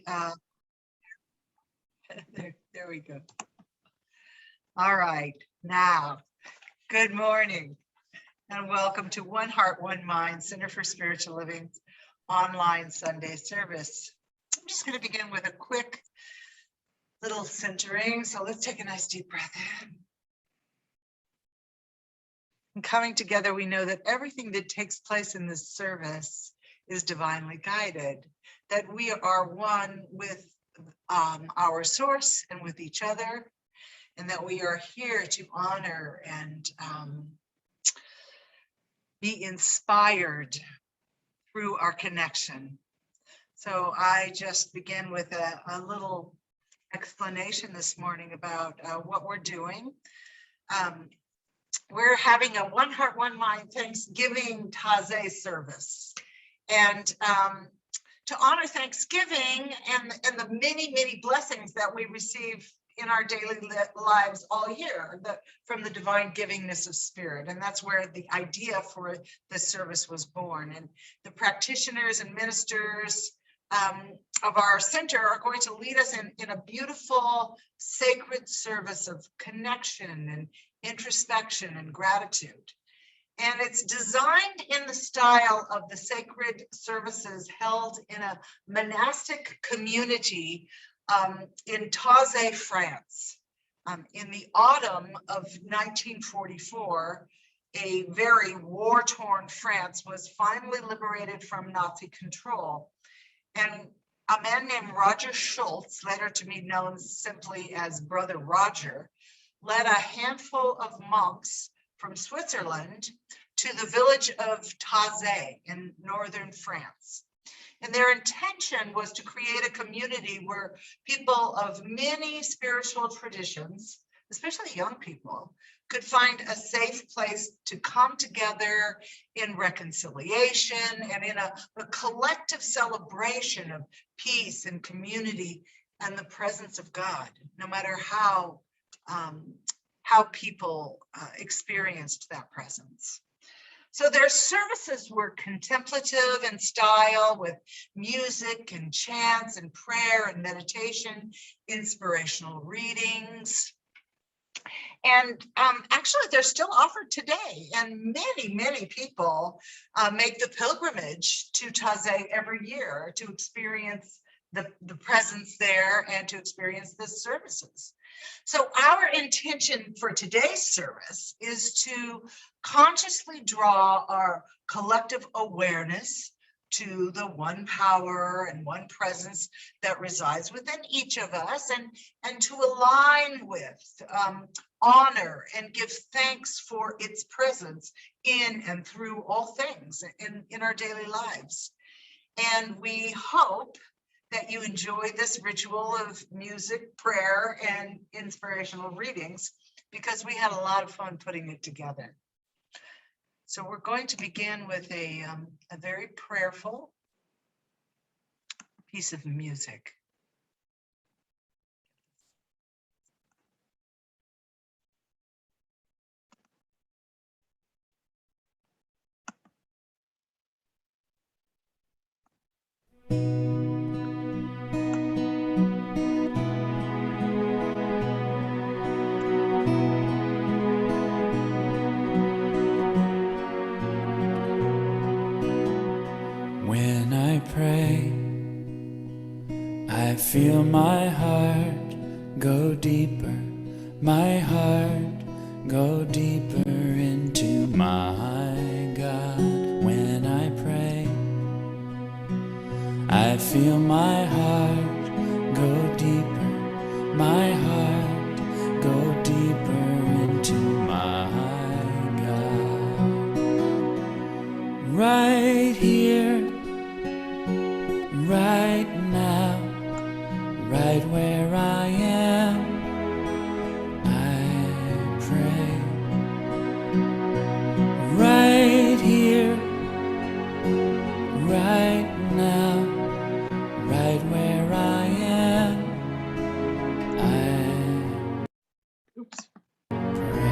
my, there we go. All right, now, good morning and welcome to One Heart, One Mind, Center for Spiritual Living online Sunday service. I'm just going to begin with a quick little centering. So let's take a nice deep breath in. And coming together, we know that everything that takes place in this service is divinely guided, that we are one with our source and with each other, and that we are here to honor and be inspired through our connection. So I just begin with a little explanation this morning about what we're doing. We're having a One Heart, One Mind Thanksgiving Taze service. And to honor Thanksgiving and the many, many blessings that we receive in our daily lives all year from the divine givingness of spirit. And that's where the idea for this service was born. And the practitioners and ministers of our center are going to lead us in a beautiful sacred service of connection and introspection and gratitude. And it's designed in the style of the sacred services held in a monastic community in Taze, France. In the autumn of 1944, a very war-torn France was finally liberated from Nazi control. And a man named Roger Schultz, later to be known simply as Brother Roger, led a handful of monks from Switzerland to the village of Taze in northern France. And their intention was to create a community where people of many spiritual traditions, especially young people, could find a safe place to come together in reconciliation and in a collective celebration of peace and community and the presence of God, no matter how people experienced that presence. So their services were contemplative in style, with music and chants and prayer and meditation, inspirational readings. And actually, they're still offered today. And many, many people make the pilgrimage to Taze every year to experience the presence there and to experience the services. So our intention for today's service is to consciously draw our collective awareness to the one power and one presence that resides within each of us, and to align with, honor, and give thanks for its presence in and through all things in our daily lives. And we hope that you enjoy this ritual of music, prayer, and inspirational readings, because we had a lot of fun putting it together. So we're going to begin with a very prayerful piece of music. When I pray, I feel my heart go deeper, my heart go deeper into my God. When I pray, I feel my heart go deeper, my heart go deeper into my God. Right here, right now, right where I am, I pray. Right here, right now, right where I am, I pray.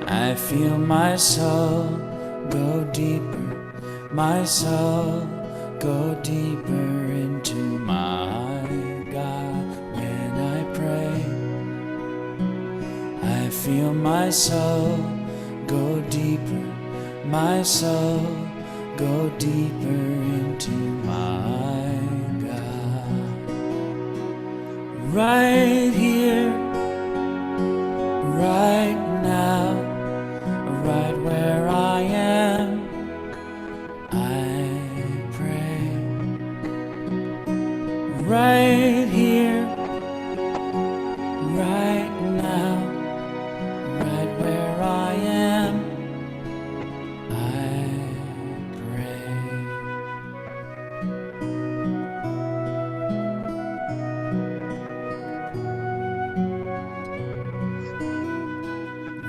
I feel my soul go deeper, my soul go deeper into my God when I pray. I feel my soul go deeper, my soul go deeper into my God. Right here, right now, right where I am, I pray. Right here, right now, right where I am, I pray.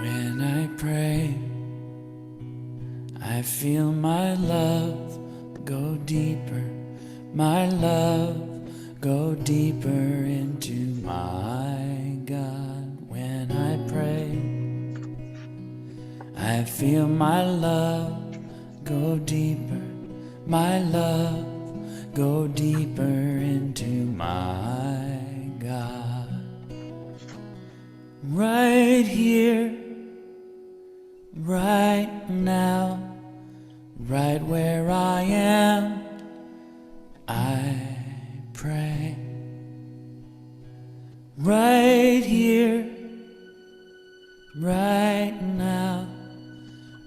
When I pray, I feel my love go deeper, my love go deeper into my God. When I pray, I feel my love go deeper, my love go deeper into my God. Right here, right now, right where I am, I pray. Right here, right now,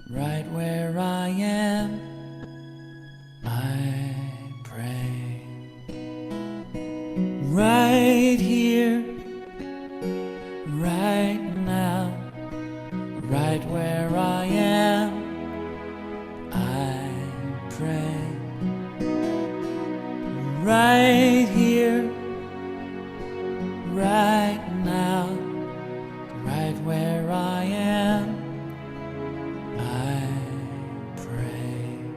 right where I am, I pray. Right here, right now, right where I am, I pray. Right here, right now, right where I am, I pray.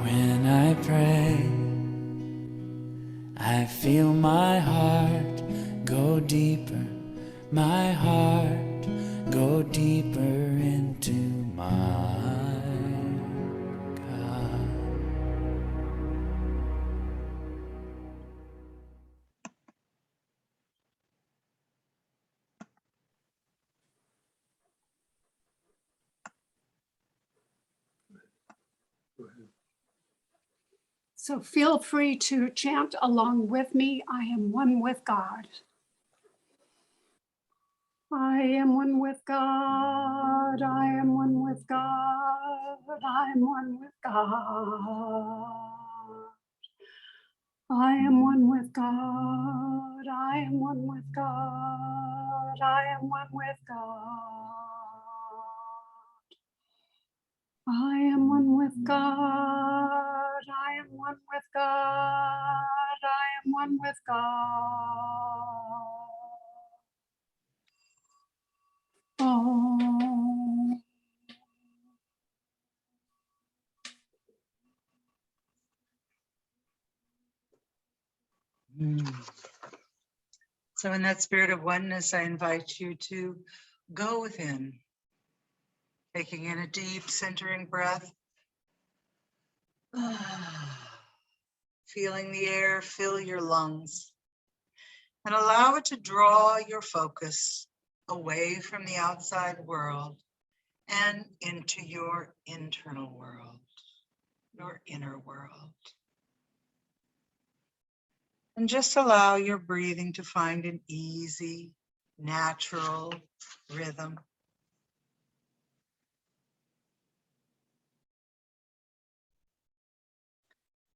When I pray, I feel my heart go deeper, my heart go deeper into my God. So feel free to chant along with me. I am one with God. I am one with God. I am one with God. I am one with God. I am one with God. I am one with God. I am one with God. I am one with God. I am one with God. I am one with God. Oh. So in that spirit of oneness, I invite you to go within, taking in a deep centering breath. Feeling the air fill your lungs, and allow it to draw your focus away from the outside world and into your internal world, your inner world. And just allow your breathing to find an easy, natural rhythm.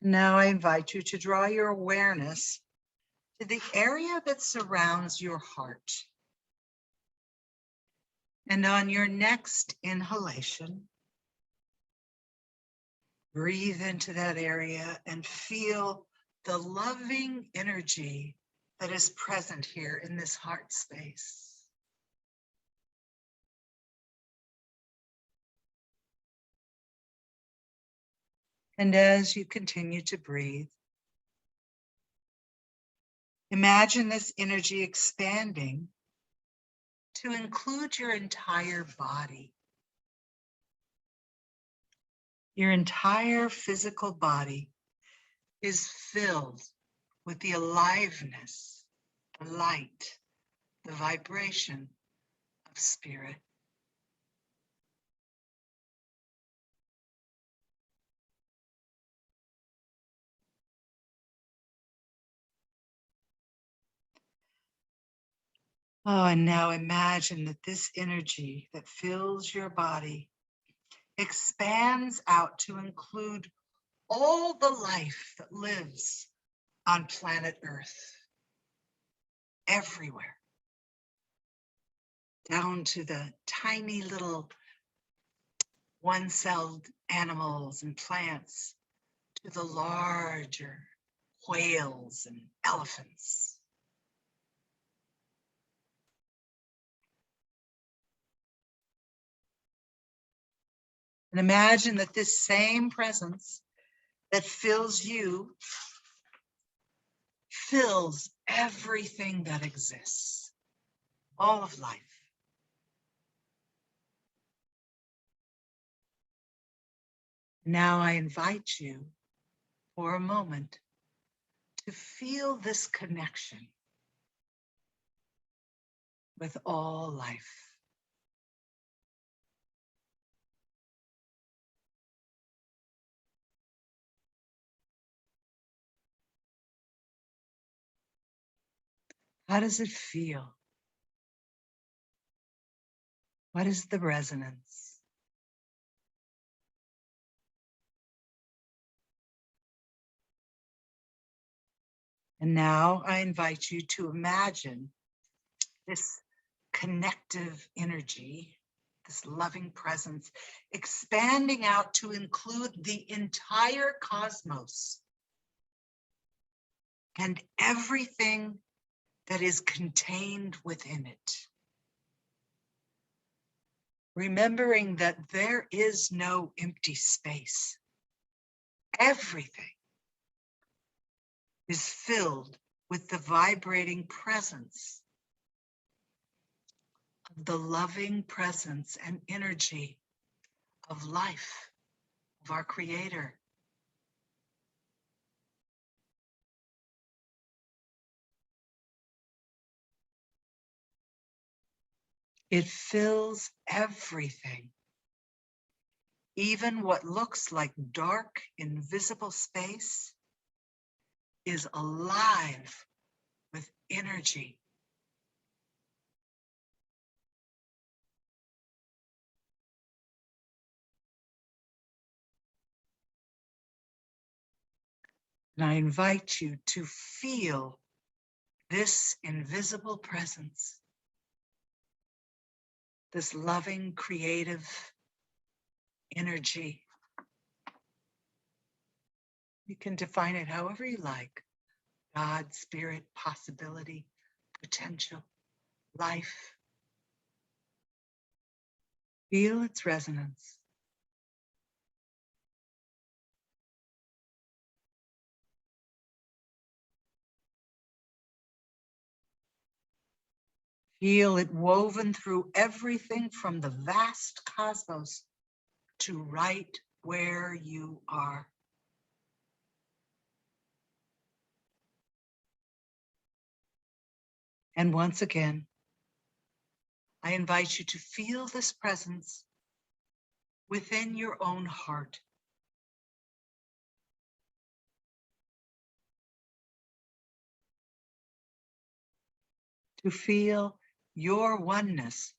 Now I invite you to draw your awareness to the area that surrounds your heart. And on your next inhalation, breathe into that area and feel the loving energy that is present here in this heart space. And as you continue to breathe, Imagine this energy expanding to include your entire body. Your entire physical body is filled with the aliveness, the light, the vibration of spirit. Oh, and now imagine that this energy that fills your body expands out to include all the life that lives on planet Earth, everywhere, down to the tiny little one-celled animals and plants, to the larger whales and elephants. And imagine that this same presence that fills you fills everything that exists, all of life. Now I invite you for a moment to feel this connection with all life. How does it feel? What is the resonance? And now I invite you to imagine this connective energy, this loving presence, expanding out to include the entire cosmos and everything that is contained within it. Remembering that there is no empty space. Everything is filled with the vibrating presence of the loving presence and energy of life, of our Creator. It fills everything, even what looks like dark, invisible space is alive with energy. And I invite you to feel this invisible presence, this loving, creative energy. You can define it however you like. God, spirit, possibility, potential, life. Feel its resonance. Feel it woven through everything from the vast cosmos to right where you are. And once again, I invite you to feel this presence within your own heart. To feel your oneness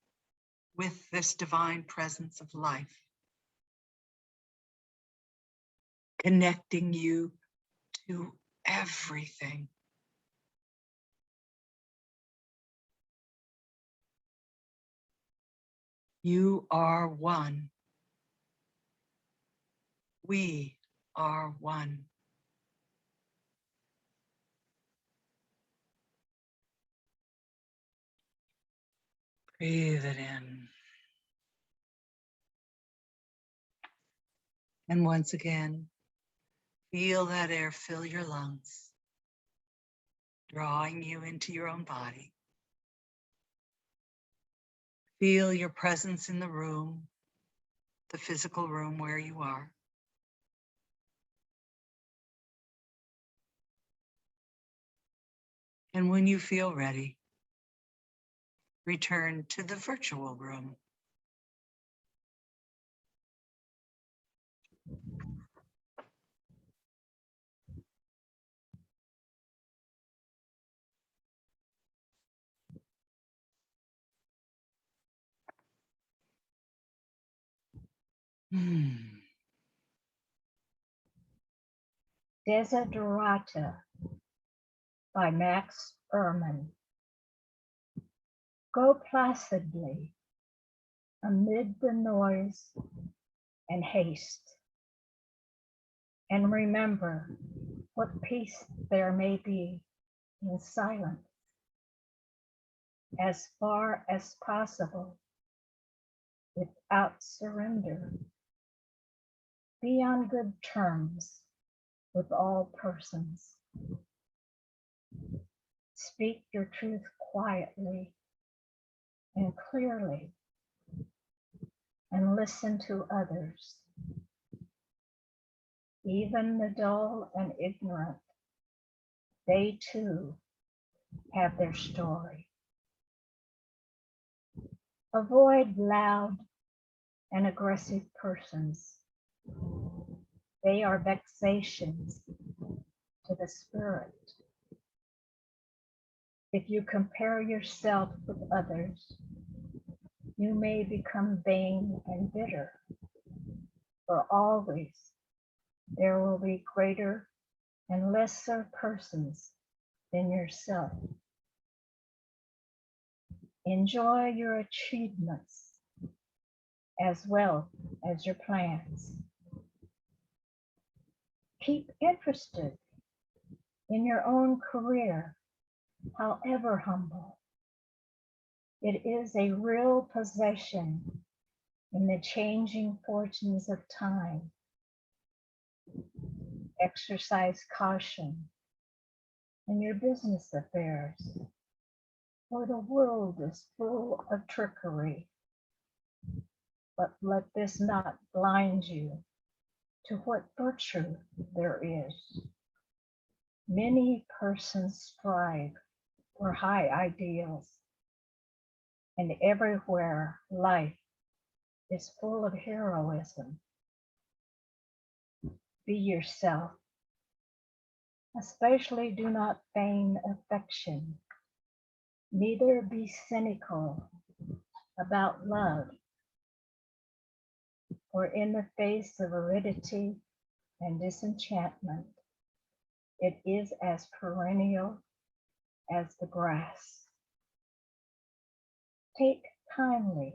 with this divine presence of life, connecting you to everything. You are one. We are one. Breathe it in. And once again, feel that air fill your lungs. drawing you into your own body. Feel your presence in the room, the physical room where you are. And when you feel ready, return to the virtual room. Desiderata by Max Ehrman. Go placidly amid the noise and haste, and remember what peace there may be in silence. As far as possible, without surrender. Be on good terms with all persons. Speak your truth quietly and clearly, and listen to others. Even the dull and ignorant, they too have their story. Avoid loud and aggressive persons. They are vexations to the spirit. If you compare yourself with others, you may become vain and bitter. For always there will be greater and lesser persons than yourself. Enjoy your achievements as well as your plans. Keep interested in your own career, however humble. It is a real possession in the changing fortunes of time. Exercise caution in your business affairs, for the world is full of trickery. But let this not blind you to what virtue there is. Many persons strive for high ideals, and everywhere life is full of heroism. Be yourself. Especially do not feign affection, neither be cynical about love. For in the face of aridity and disenchantment, it is as perennial as the grass. Take kindly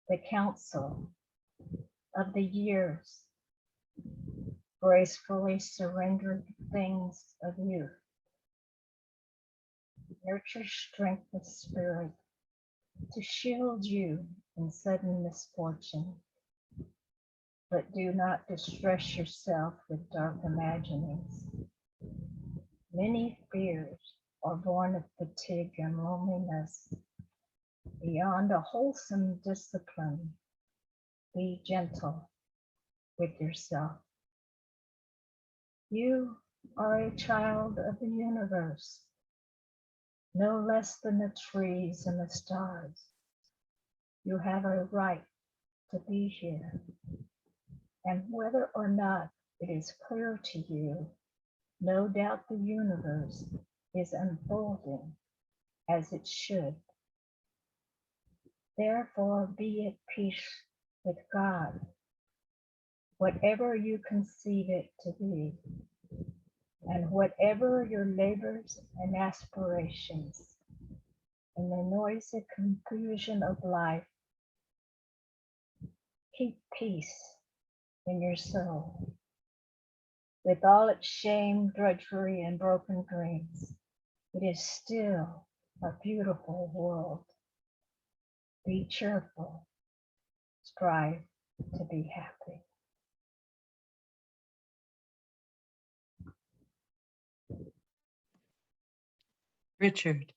the counsel of the years, gracefully surrendered things of youth. Nurture strength of spirit to shield you in sudden misfortune, but do not distress yourself with dark imaginings. Many fears are born of fatigue and loneliness. Beyond a wholesome discipline, be gentle with yourself. You are a child of the universe, no less than the trees and the stars. You have a right to be here. And whether or not it is clear to you, no doubt the universe is unfolding as it should. Therefore, be at peace with God, whatever you conceive it to be, and whatever your labors and aspirations. In the noisy confusion of life, keep peace in your soul. With all its shame, drudgery, and broken dreams, it is still a beautiful world. Be cheerful, strive to be happy. Richard.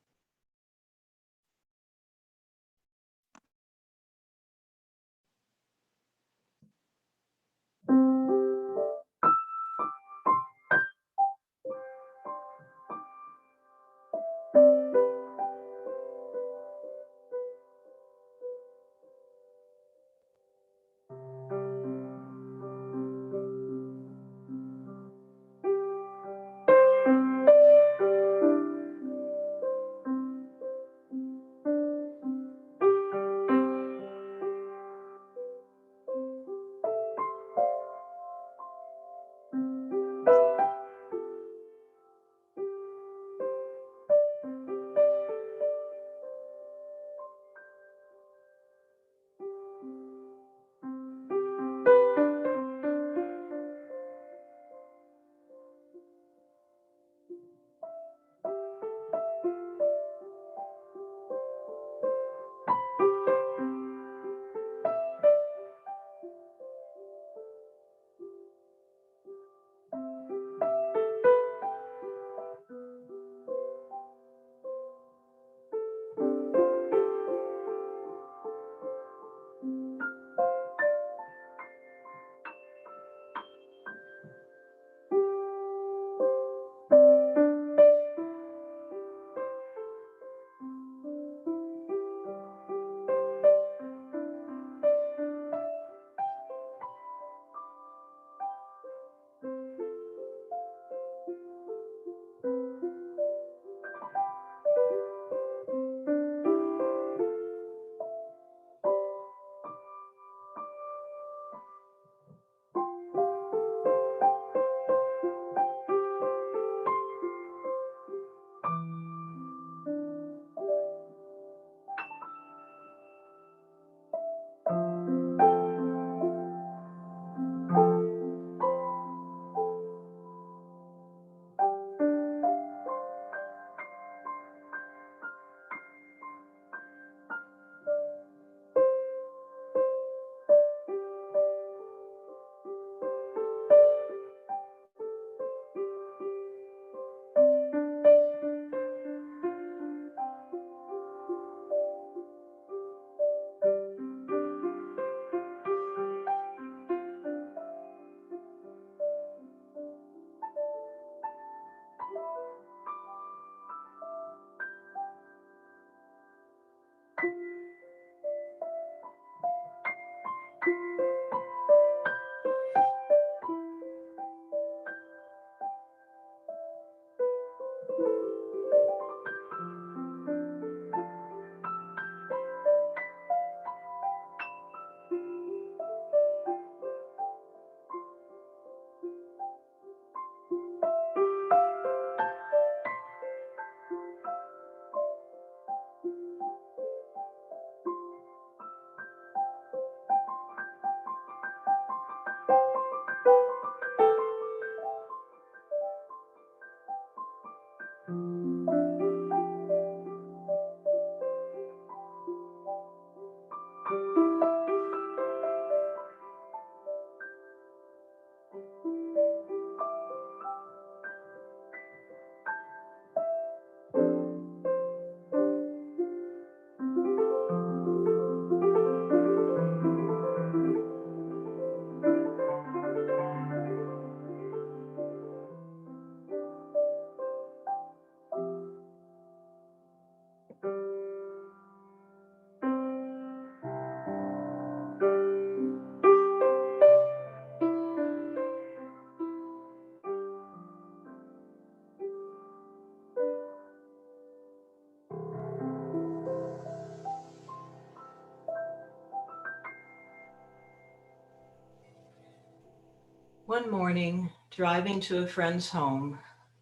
One morning, driving to a friend's home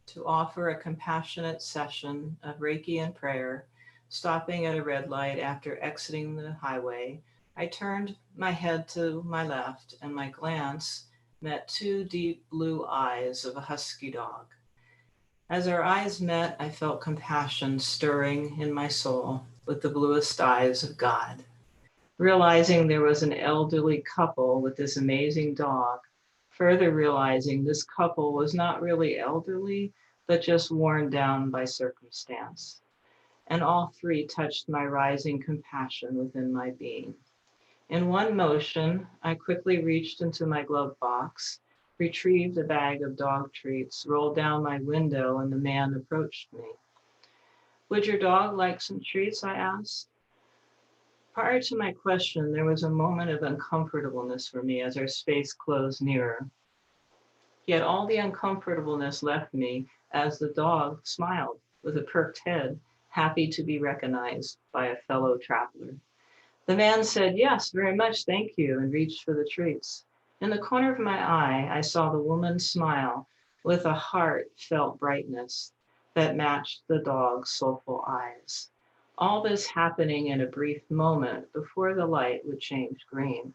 to offer a compassionate session of Reiki and prayer, stopping at a red light after exiting the highway, I turned my head to my left and my glance met two deep blue eyes of a husky dog. As our eyes met, I felt compassion stirring in my soul with the bluest eyes of God. Realizing there was an elderly couple with this amazing dog, further realizing this couple was not really elderly, but just worn down by circumstance. And all three touched my rising compassion within my being. In one motion, I quickly reached into my glove box, retrieved a bag of dog treats, rolled down my window, and the man approached me. "Would your dog like some treats?" I asked. Prior to my question, there was a moment of uncomfortableness for me as our space closed nearer. Yet all the uncomfortableness left me as the dog smiled with a perked head, happy to be recognized by a fellow traveler. The man said, "Yes, very much, thank you," and reached for the treats. In the corner of my eye, I saw the woman smile with a heartfelt brightness that matched the dog's soulful eyes. All this happening in a brief moment before the light would change green.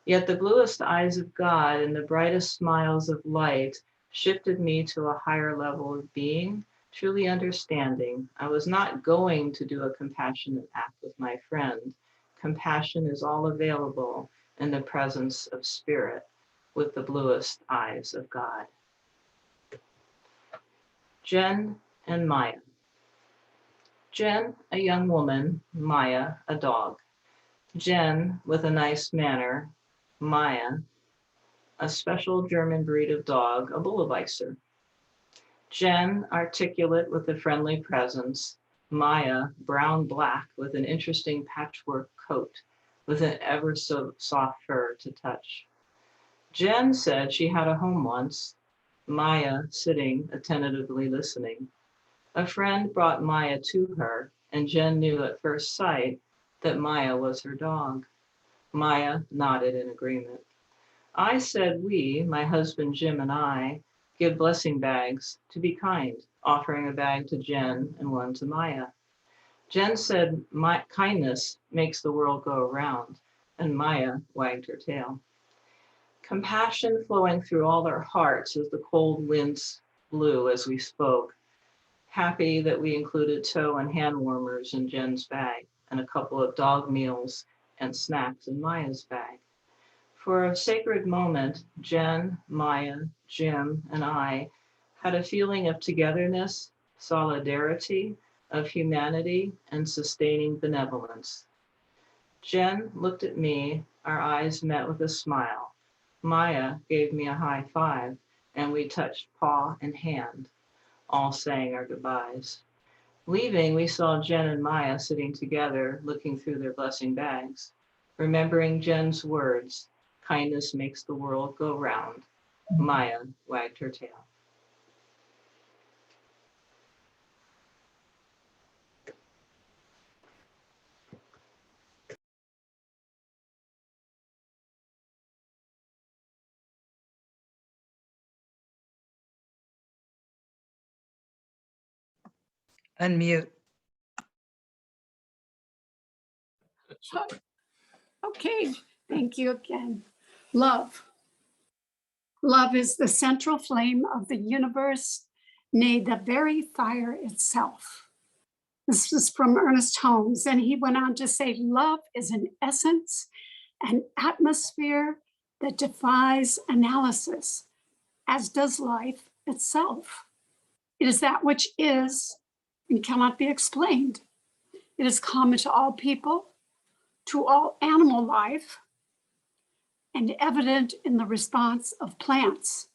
Yet the bluest eyes of God and the brightest smiles of light shifted me to a higher level of being, truly understanding I was not going to do a compassionate act with my friend. Compassion is all available in the presence of spirit with the bluest eyes of God. Jen and Maya. Jen, a young woman, Maya, a dog. Jen, with a nice manner, Maya, a special German breed of dog, a Bulleweiser. Jen, articulate with a friendly presence, Maya, brown-black with an interesting patchwork coat, with an ever so soft fur to touch. Jen said she had a home once, Maya sitting attentively listening. A friend brought Maya to her, and Jen knew at first sight that Maya was her dog. Maya nodded in agreement. I said we, my husband Jim and I, give blessing bags to be kind, offering a bag to Jen and one to Maya. Jen said, "My kindness makes the world go around," and Maya wagged her tail. Compassion flowing through all our hearts as the cold winds blew as we spoke. Happy that we included toe and hand warmers in Jen's bag and a couple of dog meals and snacks in Maya's bag. For a sacred moment, Jen, Maya, Jim, and I had a feeling of togetherness, solidarity, of humanity, and sustaining benevolence. Jen looked at me, our eyes met with a smile. Maya gave me a high five, and we touched paw and hand, all saying our goodbyes. Leaving, we saw Jen and Maya sitting together, looking through their blessing bags. Remembering Jen's words, kindness makes the world go round, Maya wagged her tail. Unmute. Okay, thank you again. Love. Love is the central flame of the universe, nay, the very fire itself. This is from Ernest Holmes, and he went on to say, love is an essence, an atmosphere that defies analysis, as does life itself. It is that which is and cannot be explained. It is common to all people, to all animal life, and evident in the response of plants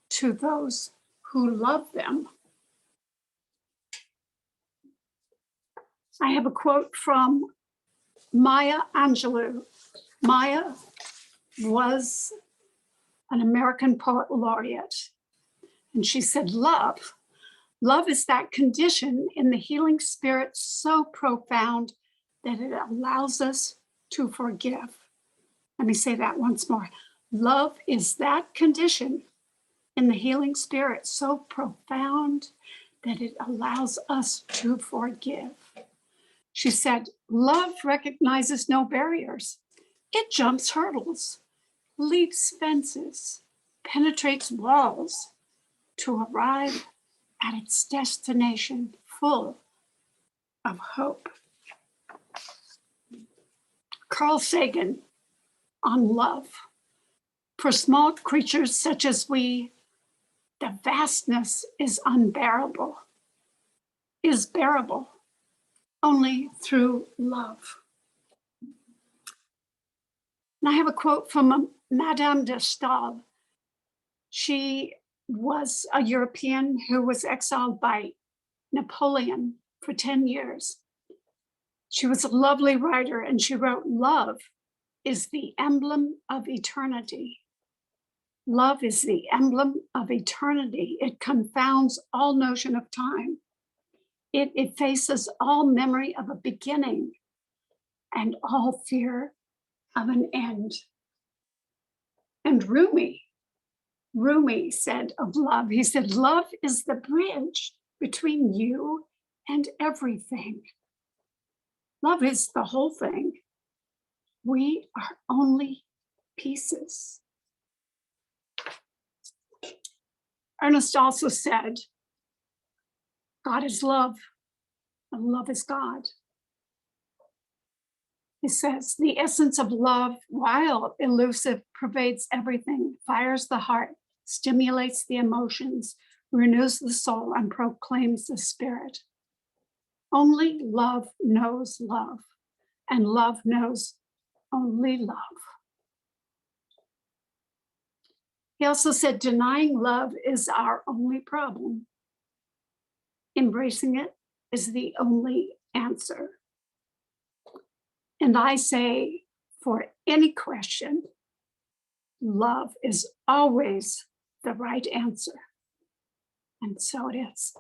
to those who love them. I have a quote from Maya Angelou. Maya was an American poet laureate, and she said, love is that condition in the healing spirit so profound that it allows us to forgive. Let me say that once more. Love is that condition in the healing spirit so profound that it allows us to forgive. She said, love recognizes no barriers. It jumps hurdles, leaps fences, penetrates walls to arrive at its destination full of hope. Carl Sagan on love. For small creatures such as we, The vastness is unbearable, is bearable only through love. And I have a quote from Madame de Stael. She was a European who was exiled by Napoleon for 10 years. She was a lovely writer, and she wrote, "Love is the emblem of eternity. Love is the emblem of eternity. It confounds all notion of time. It effaces all memory of a beginning and all fear of an end." And Rumi said of love, he said, "Love is the bridge between you and everything. Love is the whole thing. We are only pieces." Ernest also said, "God is love, and love is God." He says, "The essence of love, while elusive, pervades everything, fires the heart, stimulates the emotions, renews the soul, and proclaims the spirit. Only love knows love, and love knows only love." He also said, "Denying love is our only problem. Embracing it is the only answer." And I say, for any question, love is always the right answer. And so it is.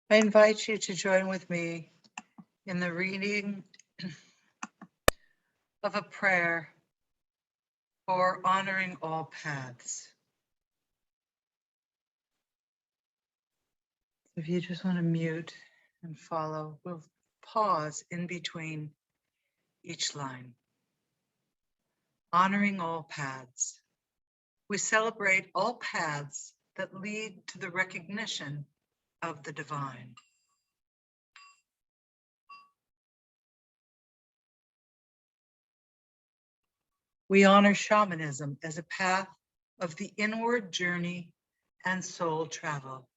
I invite you to join with me in the reading of a prayer for honoring all paths. If you just want to mute and follow, we'll pause in between each line. Honoring all paths. We celebrate all paths that lead to the recognition of the divine. We honor shamanism as a path of the inward journey and soul travel.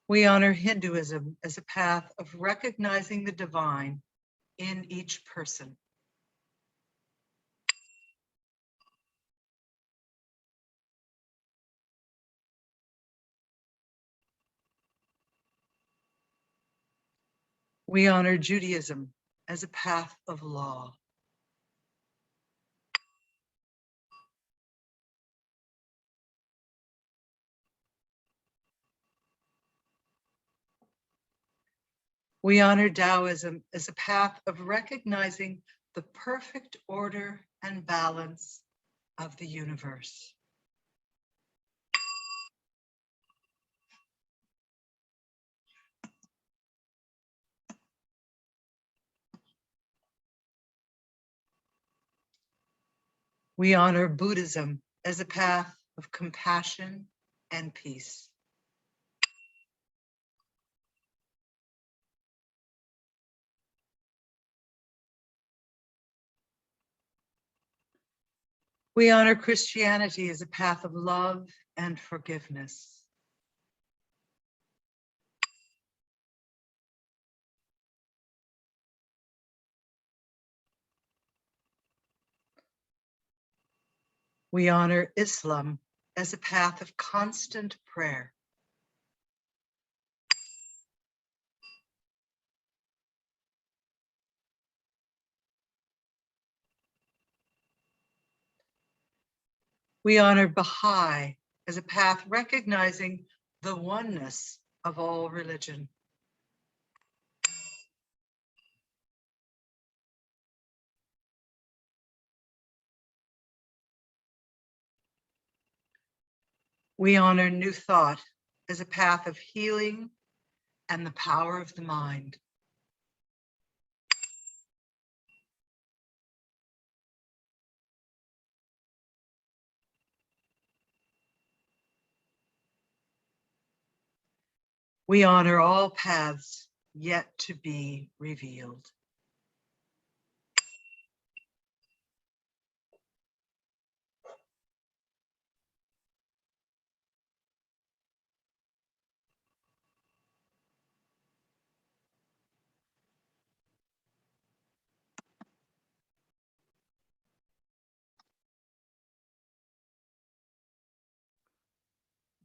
We honor Hinduism as a path of recognizing the divine in each person. We honor Judaism as a path of law. We honor Taoism as a path of recognizing the perfect order and balance of the universe. We honor Buddhism as a path of compassion and peace. We honor Christianity as a path of love and forgiveness. We honor Islam as a path of constant prayer. We honor Baha'i as a path recognizing the oneness of all religion. We honor New Thought as a path of healing and the power of the mind. We honor all paths yet to be revealed.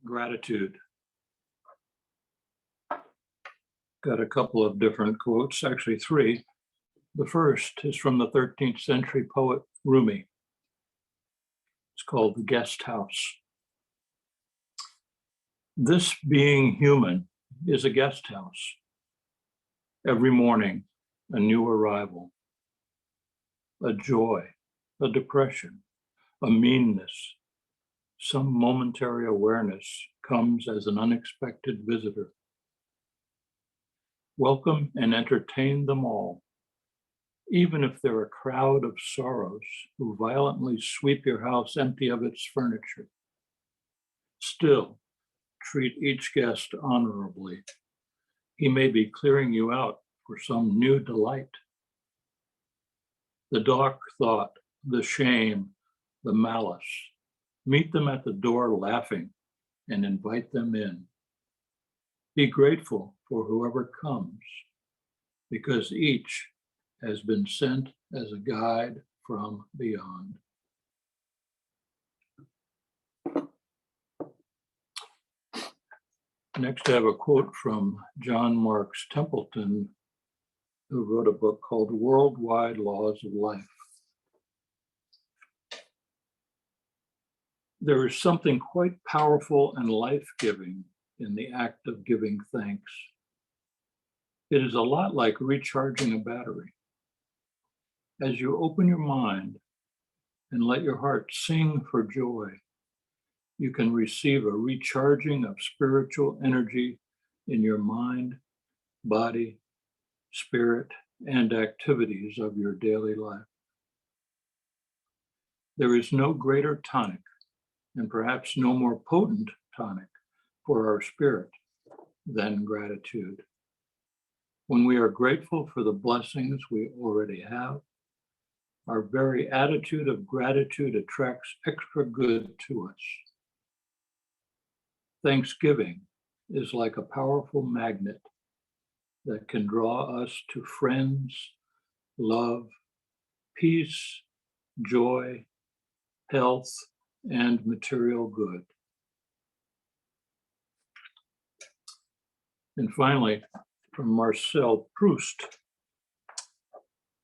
Gratitude. Got a couple of different quotes, actually three. The first is from the 13th century poet Rumi. It's called The Guest House. This being human is a guest house. Every morning, a new arrival, a joy, a depression, a meanness, some momentary awareness comes as an unexpected visitor. Welcome and entertain them all, even if they're a crowd of sorrows who violently sweep your house empty of its furniture. Still, treat each guest honorably. He may be clearing you out for some new delight. The dark thought, the shame, the malice, meet them at the door laughing and invite them in. Be grateful for whoever comes, because each has been sent as a guide from beyond. Next, I have a quote from John Marks Templeton, who wrote a book called Worldwide Laws of Life. There is something quite powerful and life-giving in the act of giving thanks. It is a lot like recharging a battery. As you open your mind and let your heart sing for joy, you can receive a recharging of spiritual energy in your mind, body, spirit, and activities of your daily life. There is no greater tonic, and perhaps no more potent tonic for our spirit than gratitude. When we are grateful for the blessings we already have, our very attitude of gratitude attracts extra good to us. Thanksgiving is like a powerful magnet that can draw us to friends, love, peace, joy, health, and material good. And finally, from Marcel Proust,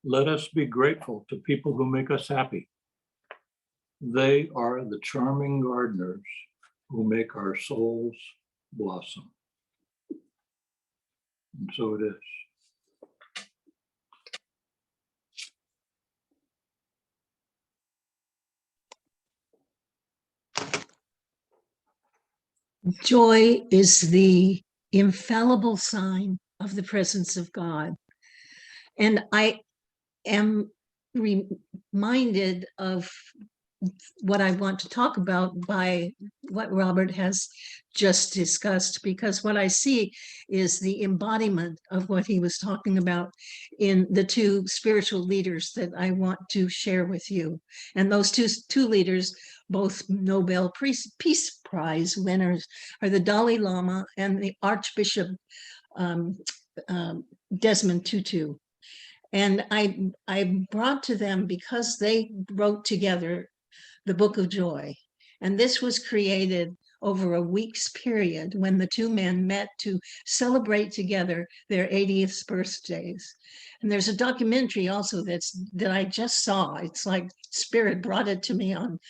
let us be grateful to people who make us happy. They are the charming gardeners who make our souls blossom. And so it is. Joy is the infallible sign of the presence of God. And I am reminded of what I want to talk about by what Robert has just discussed, because what I see is the embodiment of what he was talking about in the two spiritual leaders that I want to share with you. And those two leaders, both Nobel Peace Prize winners, are the Dalai Lama and the Archbishop Desmond Tutu. And I brought to them because they wrote together the Book of Joy. And this was created over a week's period when the two men met to celebrate together their 80th birthdays. And there's a documentary also that I just saw. It's like Spirit brought it to me on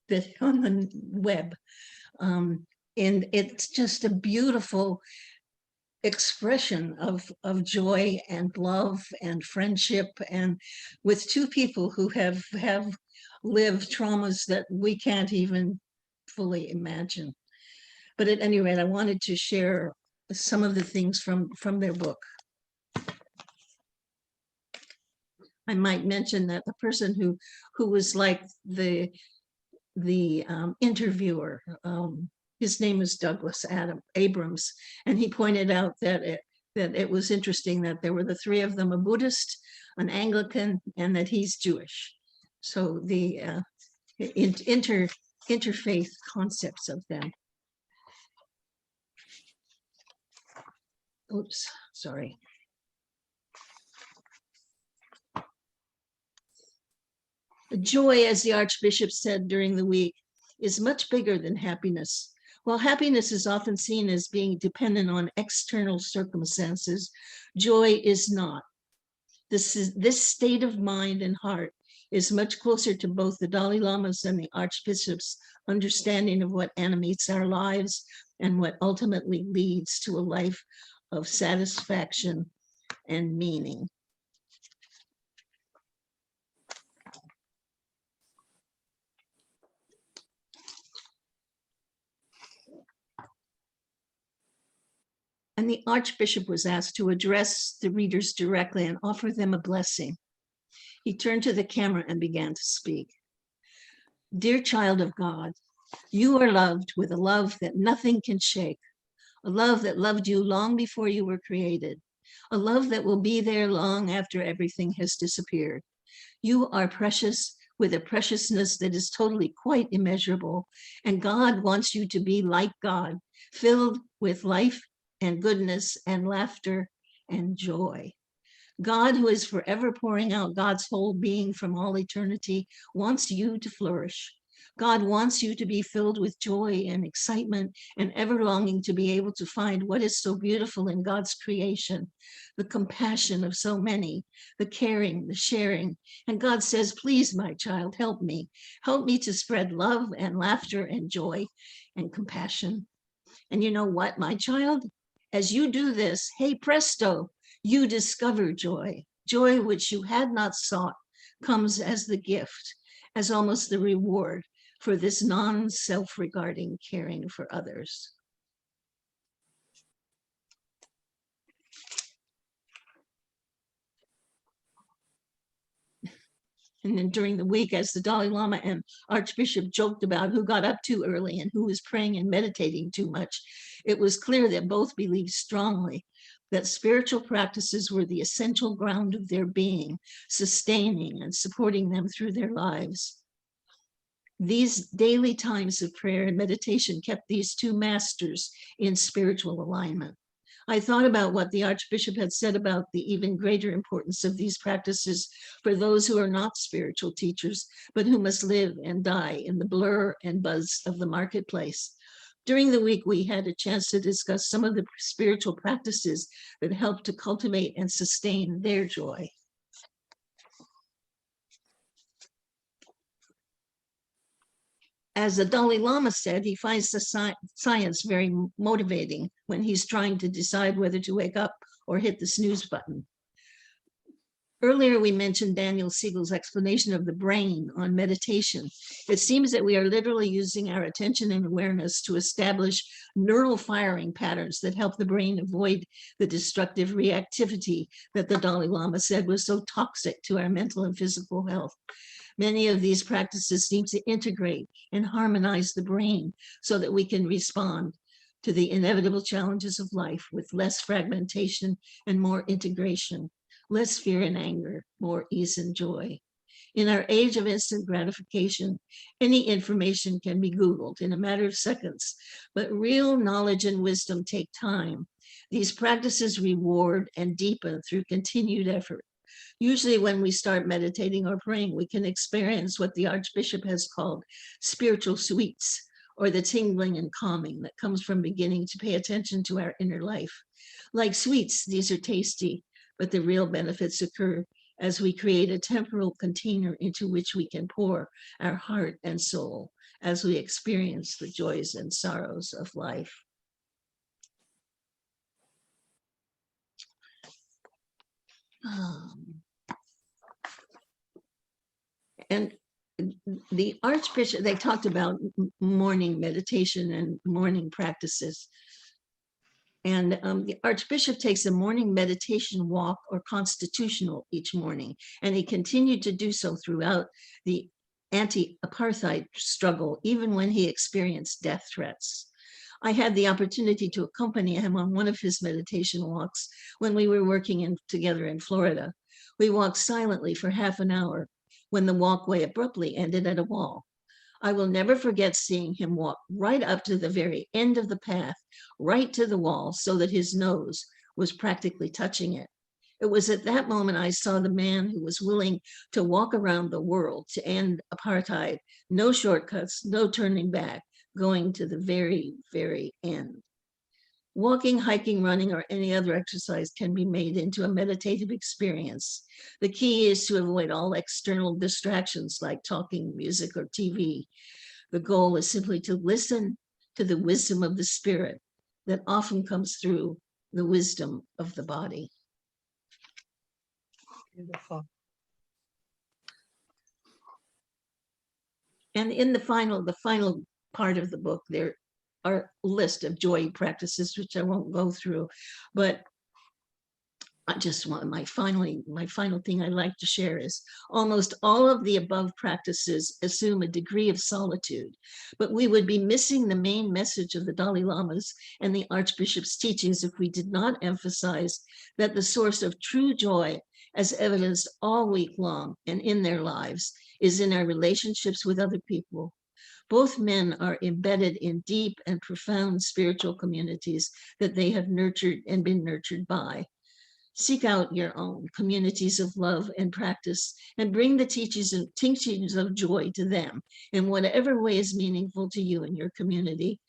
the web. And it's just a beautiful expression of joy and love and friendship, and with two people who have lived traumas that we can't even fully imagine. But at any rate, I wanted to share some of the things from their book. I might mention that the person who was like the interviewer, his name is Douglas Abrams, and he pointed out that it was interesting that there were the three of them, a Buddhist, an Anglican, and that he's Jewish. So the interfaith concepts of them. Oops, sorry. Joy, as the Archbishop said during the week, is much bigger than happiness. While happiness is often seen as being dependent on external circumstances, joy is not. This state of mind and heart is much closer to both the Dalai Lama's and the Archbishop's understanding of what animates our lives and what ultimately leads to a life of satisfaction and meaning. And the Archbishop was asked to address the readers directly and offer them a blessing. He turned to the camera and began to speak. Dear child of God, you are loved with a love that nothing can shake, a love that loved you long before you were created, a love that will be there long after everything has disappeared. You are precious with a preciousness that is totally quite immeasurable, and God wants you to be like God, filled with life and goodness and laughter and joy. God, who is forever pouring out God's whole being from all eternity, wants you to flourish. God wants you to be filled with joy and excitement and ever longing to be able to find what is so beautiful in God's creation, the compassion of so many, the caring, the sharing. And God says, please, my child, help me. Help me to spread love and laughter and joy and compassion. And you know what, my child? As you do this, hey presto, you discover joy. Joy which you had not sought comes as the gift, as almost the reward for this non-self-regarding caring for others. And then during the week, as the Dalai Lama and Archbishop joked about who got up too early and who was praying and meditating too much, it was clear that both believed strongly that spiritual practices were the essential ground of their being, sustaining and supporting them through their lives. These daily times of prayer and meditation kept these two masters in spiritual alignment. I thought about what the Archbishop had said about the even greater importance of these practices for those who are not spiritual teachers, but who must live and die in the blur and buzz of the marketplace. During the week, we had a chance to discuss some of the spiritual practices that help to cultivate and sustain their joy. As the Dalai Lama said, he finds the science very motivating when he's trying to decide whether to wake up or hit the snooze button. Earlier, we mentioned Daniel Siegel's explanation of the brain on meditation. It seems that we are literally using our attention and awareness to establish neural firing patterns that help the brain avoid the destructive reactivity that the Dalai Lama said was so toxic to our mental and physical health. Many of these practices seem to integrate and harmonize the brain so that we can respond to the inevitable challenges of life with less fragmentation and more integration, less fear and anger, more ease and joy. In our age of instant gratification, any information can be Googled in a matter of seconds, but real knowledge and wisdom take time. These practices reward and deepen through continued effort. Usually when we start meditating or praying, we can experience what the Archbishop has called spiritual sweets, or the tingling and calming that comes from beginning to pay attention to our inner life. Like sweets, these are tasty, but the real benefits occur as we create a temporal container into which we can pour our heart and soul as we experience the joys and sorrows of life. And the Archbishop, they talked about morning meditation and morning practices. And the Archbishop takes a morning meditation walk or constitutional each morning. And he continued to do so throughout the anti-apartheid struggle, even when he experienced death threats. I had the opportunity to accompany him on one of his meditation walks when we were working together in Florida. We walked silently for half an hour when the walkway abruptly ended at a wall. I will never forget seeing him walk right up to the very end of the path, right to the wall, so that his nose was practically touching it. It was at that moment I saw the man who was willing to walk around the world to end apartheid. No shortcuts, no turning back, going to the very, very end. Walking, hiking, running, or any other exercise can be made into a meditative experience. The key is to avoid all external distractions like talking, music, or TV. The goal is simply to listen to the wisdom of the spirit that often comes through the wisdom of the body. Beautiful. And in the final part of the book, there are a list of joy practices, which I won't go through, but I just want my final thing I'd like to share is almost all of the above practices assume a degree of solitude, but we would be missing the main message of the Dalai Lama's and the Archbishop's teachings if we did not emphasize that the source of true joy, as evidenced all week long and in their lives, is in our relationships with other people. Both men are embedded in deep and profound spiritual communities that they have nurtured and been nurtured by. Seek out your own communities of love and practice and bring the teachings of joy to them in whatever way is meaningful to you and your community.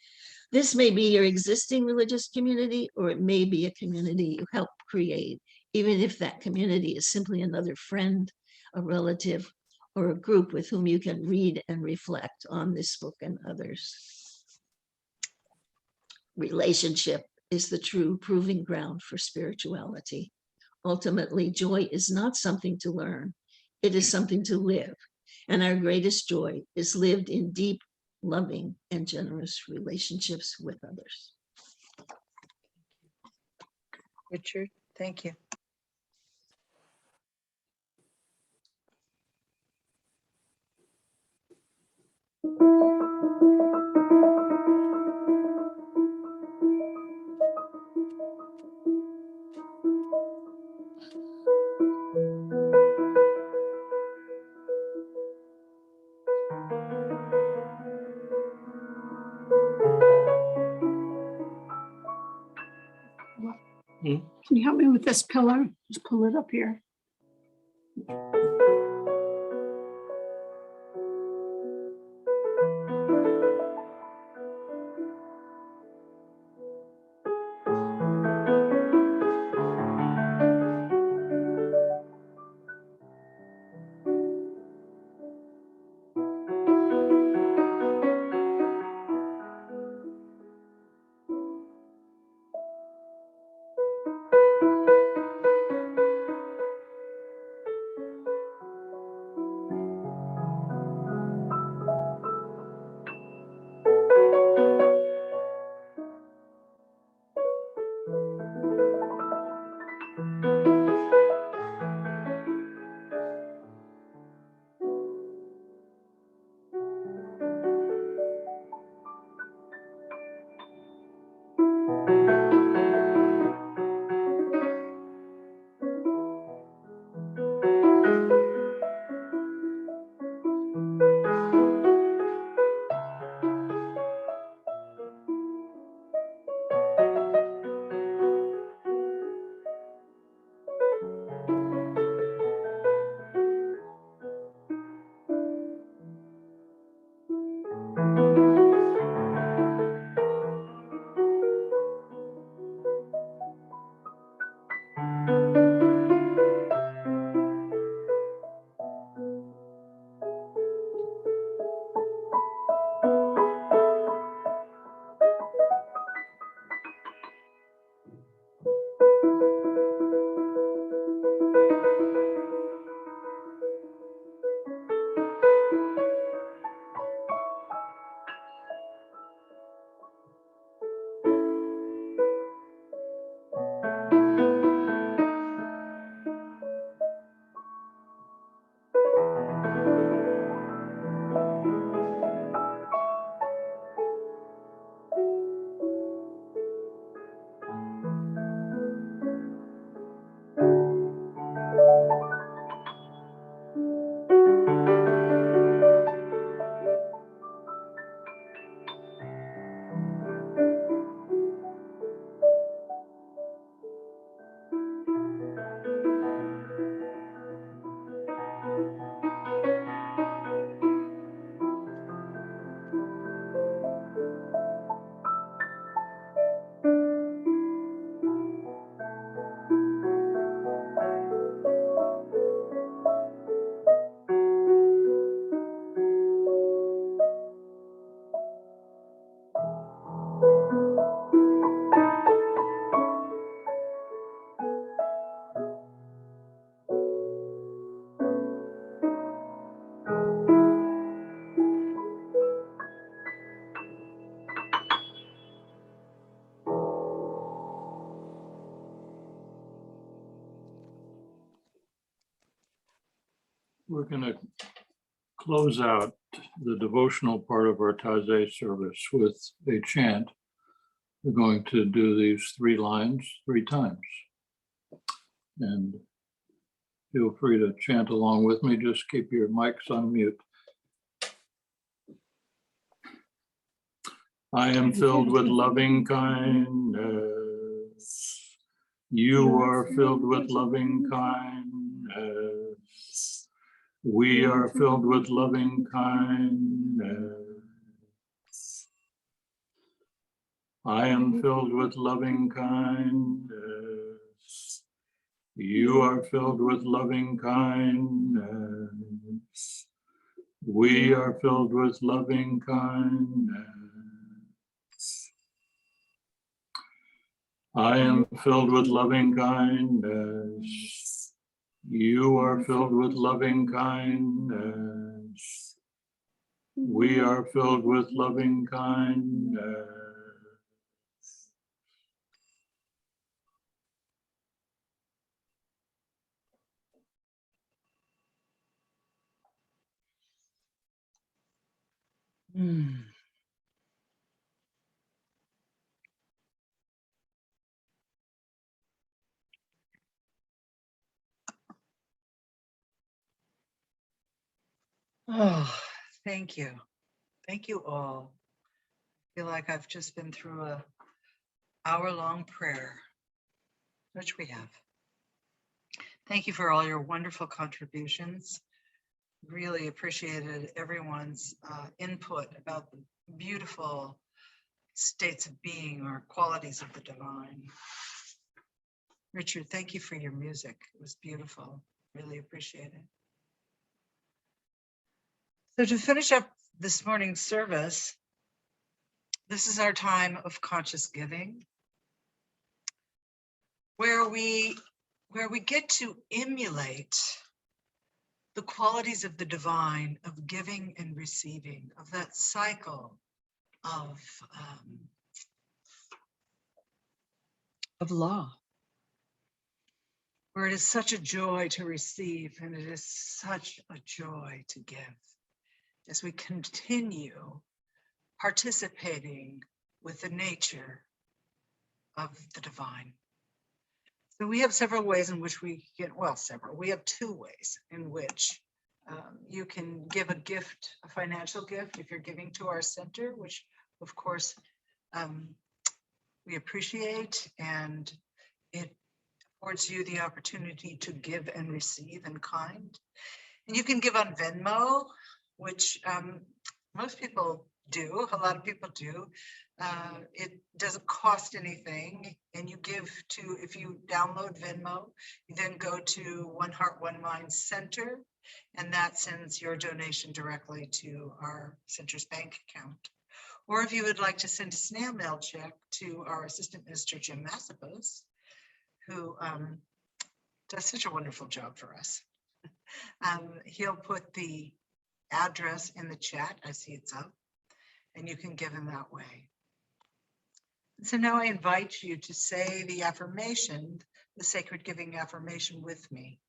This may be your existing religious community, or it may be a community you help create, even if that community is simply another friend, a relative, or a group with whom you can read and reflect on this book and others. Relationship is the true proving ground for spirituality. Ultimately, joy is not something to learn, it is something to live. And our greatest joy is lived in deep, loving, and generous relationships with others. Richard, thank you. Can you help me with this pillow? Just pull it up here. We're going to close out the devotional part of our Taze service with a chant. We're going to do these 3 lines 3 times. And feel free to chant along with me. Just keep your mics on mute. I am filled with loving kindness. You are filled with loving kindness. We are filled with loving kindness. I am filled with loving kindness. You are filled with loving kindness. We are filled with loving kindness. I am filled with loving kindness. You are filled with loving kindness. We are filled with loving kindness. Oh, thank you. Thank you all. I feel like I've just been through a hour-long prayer, which we have. Thank you for all your wonderful contributions. Really appreciated everyone's input about the beautiful states of being or qualities of the divine. Richard, thank you for your music. It was beautiful. Really appreciate it. So to finish up this morning's service, this is our time of conscious giving, where we get to emulate the qualities of the divine, of giving and receiving, of that cycle of law, where it is such a joy to receive and it is such a joy to give as we continue participating with the nature of the divine. So we have several ways in which we get, well, several, we have two ways in which you can give a gift, a financial gift, if you're giving to our center, which of course we appreciate, and it affords you the opportunity to give and receive in kind. And you can give on Venmo, which most people do, a lot of people do. It doesn't cost anything, and you give to, if you download Venmo, you then go to One Heart, One Mind Center, and that sends your donation directly to our center's bank account. Or if you would like to send a snail mail check to our assistant minister, Jim Massapos, who does such a wonderful job for us. He'll put the address in the chat. I see it's up, and you can give him that way. So now I invite you to say the affirmation, the sacred giving affirmation with me.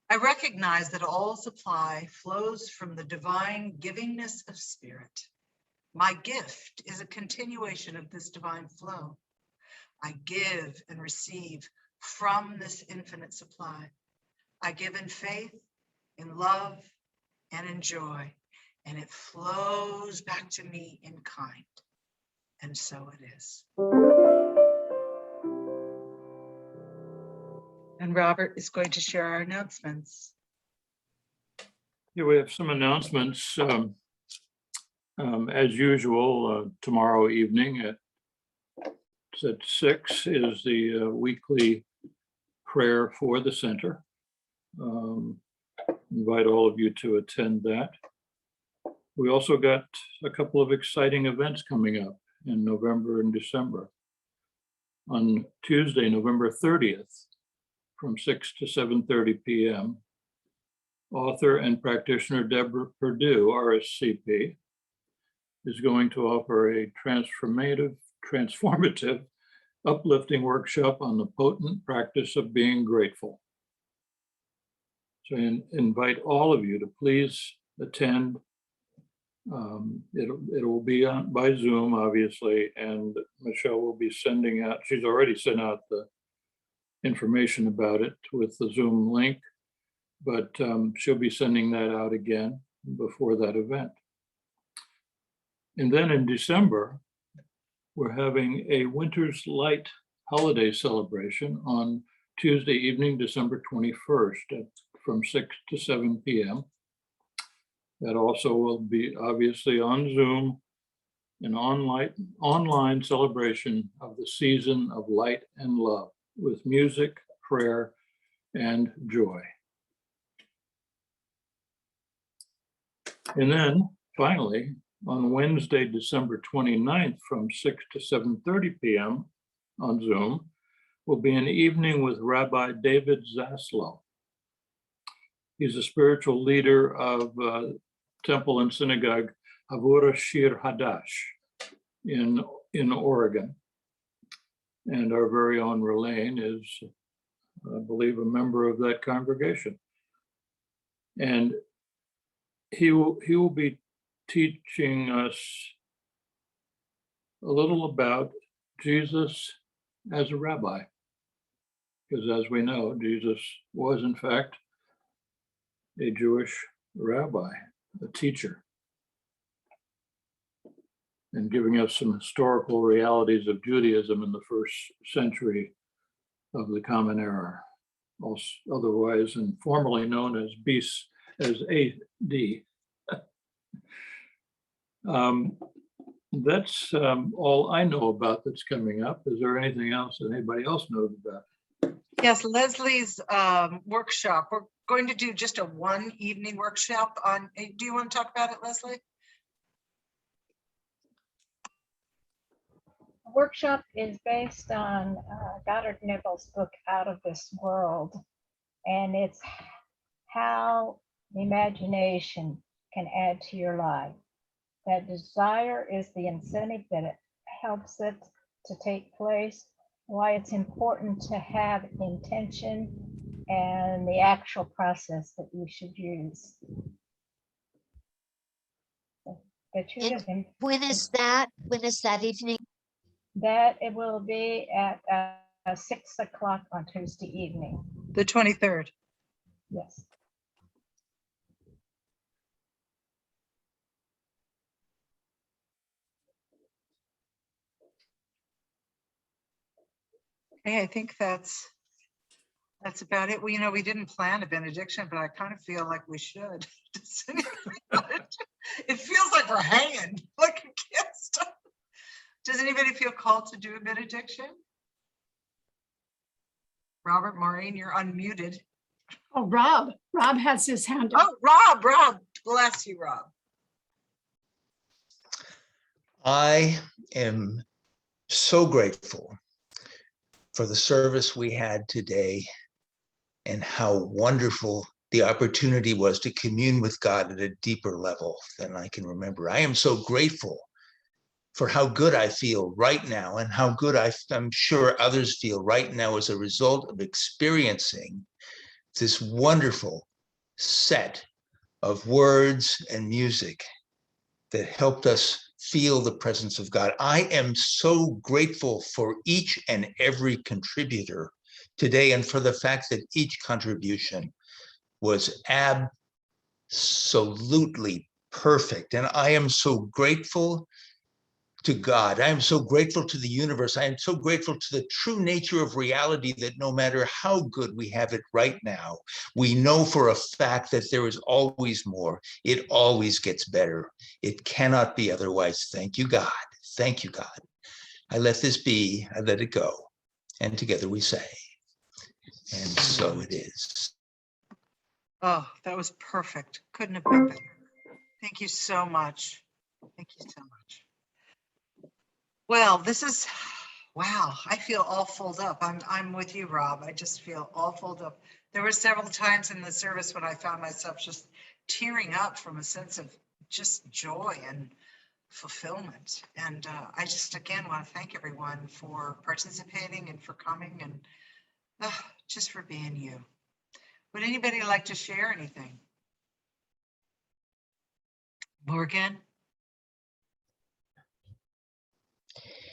I recognize that all supply flows from the divine givingness of spirit. My gift is a continuation of this divine flow. I give and receive from this infinite supply. I give in faith, in love, and in joy, and it flows back to me in kind. And so it is. And Robert is going to share our announcements. Yeah, we have some announcements. As usual, tomorrow evening at 6 is the weekly prayer for the center. Invite all of you to attend that. We also got a couple of exciting events coming up in November and December. On Tuesday, November 30th, from 6 to 7:30 p.m., author and practitioner Deborah Perdue, RSCP, is going to offer a transformative, uplifting workshop on the potent practice of being grateful. So I invite all of you to please attend. It will be on by Zoom, obviously, and Michelle will be sending out, she's already sent out the information about it with the Zoom link, but she'll be sending that out again before that event. And then in December, we're having a Winter's Light holiday celebration on Tuesday evening, December 21st from 6 to 7 p.m. That also will be obviously on Zoom, an online celebration of the season of light and love with music, prayer, and joy. And then finally, on Wednesday, December 29th from 6 to 7:30 p.m. on Zoom will be an evening with Rabbi David Zaslow. He's a spiritual leader of Temple and Synagogue Havurah Shir Hadash in Oregon. And our very own Relaine is, I believe, a member of that congregation. And he will be teaching us a little about Jesus as a rabbi. Because as we know, Jesus was in fact a Jewish rabbi, a teacher, and giving us some historical realities of Judaism in the first century of the Common Era, also otherwise and formerly known as AD. That's all I know about that's coming up. Is there anything else that anybody else knows about? Yes, Leslie's workshop. We're going to do just a one evening workshop on, do you want to talk about it, Leslie? The workshop is based on Goddard Nibble's book, Out of This World. And it's how imagination can add to your life. That desire is the incentive that it helps it to take place, why it's important to have intention and the actual process that you should use. When is that? When is that evening? That it will be at 6 o'clock on Tuesday evening. The 23rd. Yes. Okay, I think that's about it. We, we didn't plan a benediction, but I kind of feel like we should. It feels like we're hanging, like a guest. Does anybody feel called to do a benediction? Robert, Maureen, you're unmuted. Oh, Rob has his hand up. Oh, Rob, bless you, Rob. I am so grateful for the service we had today and how wonderful the opportunity was to commune with God at a deeper level than I can remember. I am so grateful for how good I feel right now and how good I'm sure others feel right now as a result of experiencing this wonderful set of words and music that helped us feel the presence of God. I am so grateful for each and every contributor today and for the fact that each contribution was absolutely perfect. And I am so grateful to God. I am so grateful to the universe. I am so grateful to the true nature of reality that no matter how good we have it right now, we know for a fact that there is always more. It always gets better. It cannot be otherwise. Thank you, God. Thank you, God. I let this be. I let it go. And together we say, and so it is. Oh, that was perfect. Couldn't have been better. Thank you so much. Thank you so much. Well, this is, wow, I feel all full up. I'm with you, Rob. I just feel all full up. There were several times in the service when I found myself just tearing up from a sense of just joy and fulfillment. And I just, again, want to thank everyone for participating and for coming and just for being you. Would anybody like to share anything? Morgan?